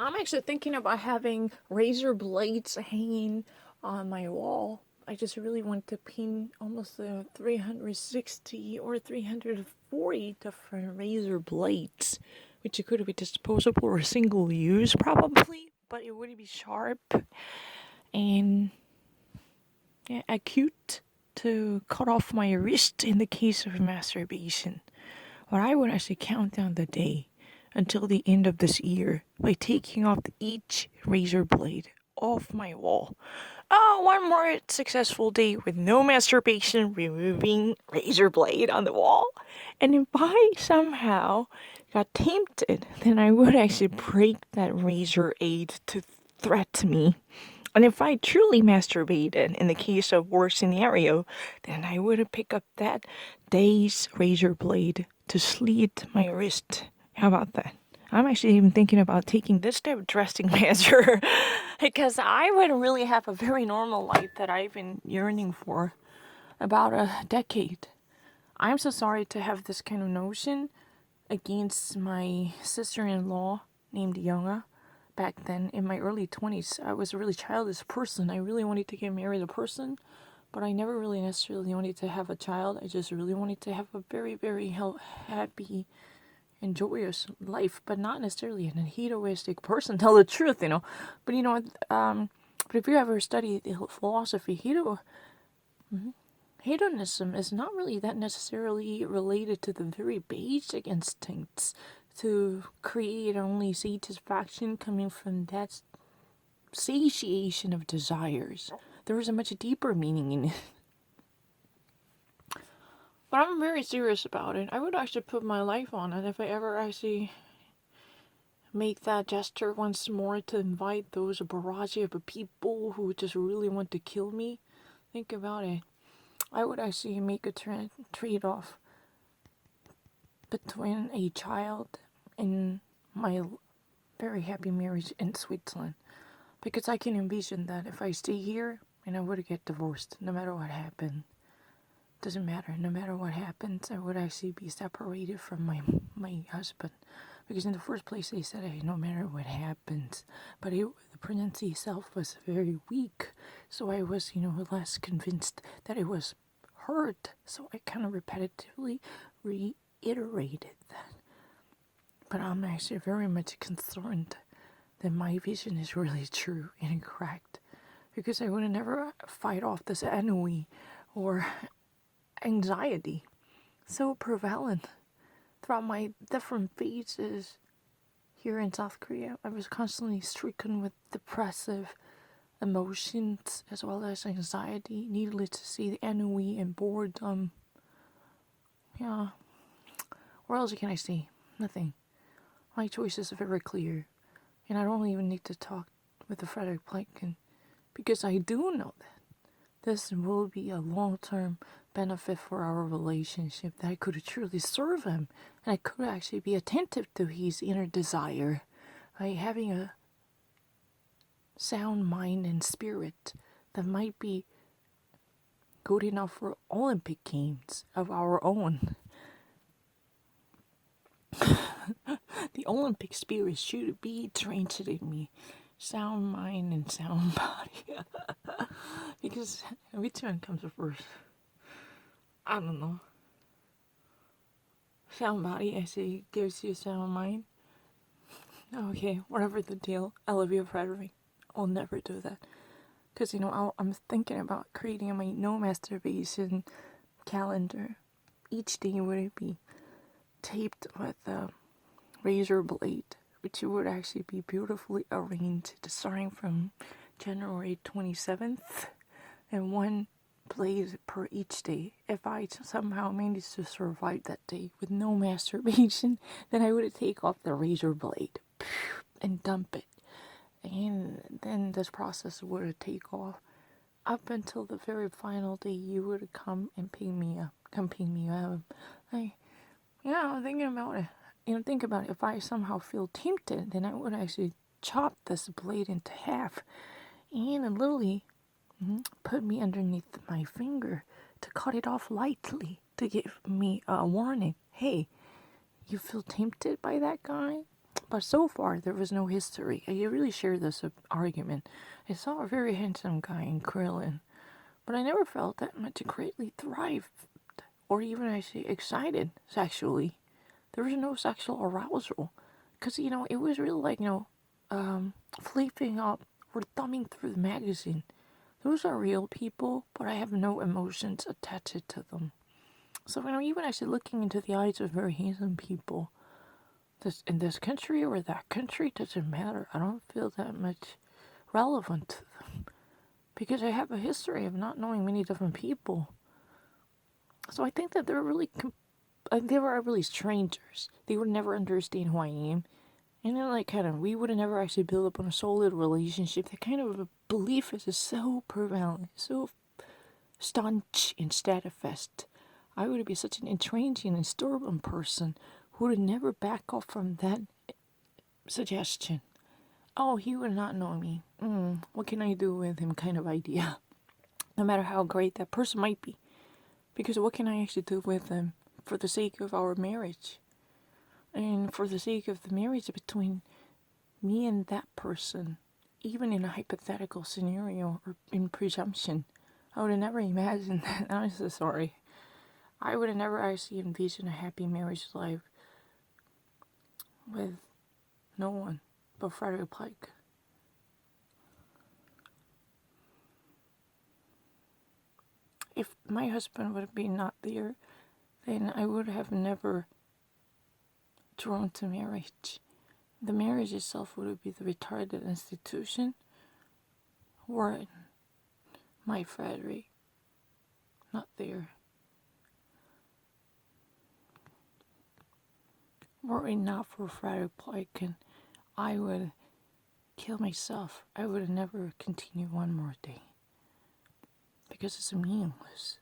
I'm actually thinking about having razor blades hanging on my wall. I just really want to paint almost 360 or 340 different razor blades, which could be disposable or single use probably, but it would be sharp and acute to cut off my wrist in the case of masturbation. Or I would actually count down the day until the end of this year by taking off each razor blade off my wall. Oh, one more successful day with no masturbation, removing razor blade on the wall. And if I somehow got tempted, then I would actually break that razor aid to threat me. And if I truly masturbated in the case of worst scenario, then I would pick up that day's razor blade to slit my wrist. How about that? I'm actually even thinking about taking this type of drastic measure because I would really have a very normal life that I've been yearning for about a decade. I'm so sorry to have this kind of notion against my sister-in-law named Younga. Back then, in my early 20s, I was a really childish person. I really wanted to get married a person, but I never really necessarily wanted to have a child. I just really wanted to have a very, very happy and joyous life, but not necessarily an hedonistic person. Tell the truth, But but if you ever study the philosophy, hedonism is not really that necessarily related to the very basic instincts to create only satisfaction coming from that satiation of desires. There is a much deeper meaning in it. But I'm very serious about it. I would actually put my life on it if I ever actually make that gesture once more to invite those barrage of people who just really want to kill me. Think about it. I would actually make a trade-off between a child and my very happy marriage in Switzerland. Because I can envision that if I stay here and I would get divorced, no matter what happened. Doesn't matter. No matter what happens, I would actually be separated from my husband. Because in the first place, they said, hey, no matter what happens. But the pregnancy itself was very weak. So I was, less convinced that it was hurt. So I kind of repetitively reiterated that. But I'm actually very much concerned that my vision is really true and correct. Because I would never fight off this ennui or anxiety so prevalent throughout my different phases here in South Korea. I was constantly stricken with depressive emotions as well as anxiety, needless to say, the ennui and boredom. Yeah. What else can I say? Nothing. My choices are very clear, and I don't even need to talk with the Frederick Plankin because I do know that this will be a long-term benefit for our relationship, that I could truly serve him, and I could actually be attentive to his inner desire by having a sound mind and spirit that might be good enough for Olympic Games of our own. The Olympic spirit should be trained in me. Sound mind and sound body. Because which one comes first? I don't know. Sound body actually gives you sound mind. Okay, whatever the deal. I love you, Frederick. I'll never do that. Because, I'm thinking about creating my no masturbation calendar. Each day would be taped with a razor blade, which would actually be beautifully arranged starting from January 27th and one blade per each day. If I somehow managed to survive that day with no masturbation, then I would take off the razor blade and dump it. And then this process would take off up until the very final day you would come and pick me up. I'm thinking about it. Think about it. If I somehow feel tempted, then I would actually chop this blade into half and literally put me underneath my finger to cut it off lightly to give me a warning. Hey, you feel tempted by that guy? But so far, there was no history. I really share this argument. I saw a very handsome guy in Krillin, but I never felt that much greatly thrived, or even actually excited sexually. There was no sexual arousal. Because, it was really like, flipping up or thumbing through the magazine. Those are real people, but I have no emotions attached to them. So, even actually looking into the eyes of very handsome people, this in this country or that country doesn't matter. I don't feel that much relevant to them because I have a history of not knowing many different people. So I think that they were really strangers. They would never understand who I am. And then, we would have never actually built up on a solid relationship. That kind of a belief is just so prevalent, so staunch and steadfast. I would be such an intransigent and stubborn person who would never back off from that suggestion. Oh, he would not know me. What can I do with him kind of idea. No matter how great that person might be. Because what can I actually do with them for the sake of our marriage? And for the sake of the marriage between me and that person, even in a hypothetical scenario or in presumption, I would have never imagined that. I'm so sorry. I would have never actually envisioned a happy marriage life with no one but Frederick Pike. If my husband would have been not there, then I would have never drawn to marriage. The marriage itself would be the retarded institution were my Frederick not there. Were it not for Frederick Pike, and I would kill myself. I would have never continued one more day. Because it's meaningless.